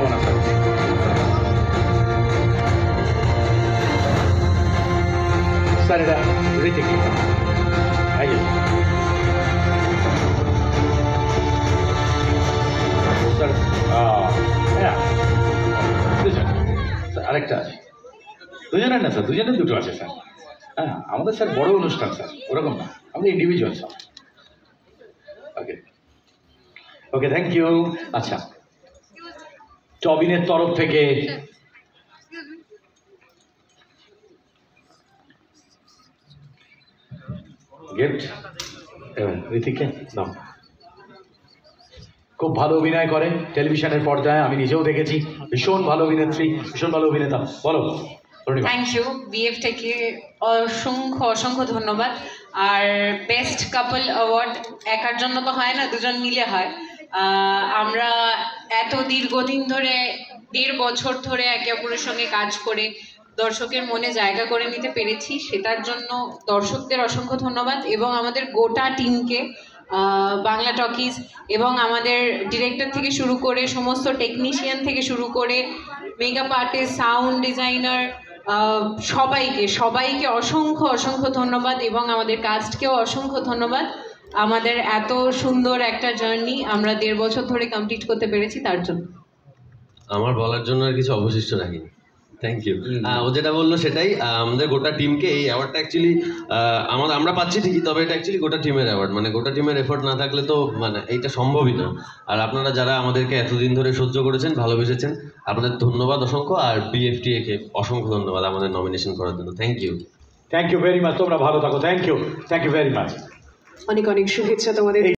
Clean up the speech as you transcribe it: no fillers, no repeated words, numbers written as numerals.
শুভকামনা sir. Sir এটা Hrithik. Sir হ্যাঁ দুজন স্যার, আরেকটা আছে। দুজনের না স্যার, দুজনের দুটো আছে স্যার। হ্যাঁ আমাদের স্যার বড় অনুষ্ঠান স্যার, ওরকম না, আমাদের individual sir. Okay okay, thank you. আচ্ছা, টবিনের তরফ থেকে গিফট ঋতিককে নাও। খুব ভালো অভিনয় করে টেলিভিশনের পর্দায়, আমি নিজেও দেখেছি। ভীষণ ভালো অভিনেত্রী, ভীষণ ভালো অভিনেতা। বলো। থ্যাংক ইউ বিএফটাকে অসংখ্য অসংখ্য ধন্যবাদ। আর বেস্ট কাপল অ্যাওয়ার্ড একার জন্য তো হয় না, দুজন মিলে হয়। আমরা এত দীর্ঘদিন ধরে 1.5 বছর ধরে একে অপরের সঙ্গে কাজ করে দর্শকের মনে জায়গা করে নিতে পেরেছি, সেটার জন্য দর্শকদের অসংখ্য ধন্যবাদ এবং আমাদের গোটা টিমকে, বাংলা টকিজ এবং আমাদের ডিরেক্টর থেকে শুরু করে সমস্ত টেকনিশিয়ান থেকে শুরু করে মেকআপ আর্টিস্ট, সাউন্ড ডিজাইনার, সবাইকে অসংখ্য অসংখ্য ধন্যবাদ এবং আমাদের কাস্টকেও অসংখ্য ধন্যবাদ। আমাদের এত সুন্দর একটা জার্নি আমরা 1.5 বছর ধরে কমপ্লিট করতে পেরেছি, তার জন্য আমার বলার জন্য আর কিছু অবশিষ্ট রাখিনি। Thank you. ও যেটা বললো সেটাই, আমাদের গোটা টিমকে এই অ্যাওয়ার্ডটা অ্যাকচুয়ালি আমরা পাচ্ছি ঠিকই, তবে এটা অ্যাকচুয়ালি গোটা টিমের অ্যাওয়ার্ড। মানে গোটা টিমের এফোর্ট না থাকলে তো মানে এইটা সম্ভবই না। আর আপনারা যারা আমাদেরকে এতদিন ধরে সহ্য করেছেন, ভালোবেসেছেন, আপনাদের ধন্যবাদ অসংখ্য। আর বিএফটিএকে অসংখ্য ধন্যবাদ আমাদের নমিনেশন করার জন্য। Thank you. Thank you very much. তোমরা ভালো থাকো। Thank you very much. অনেক অনেক শুভেচ্ছা তোমাদের।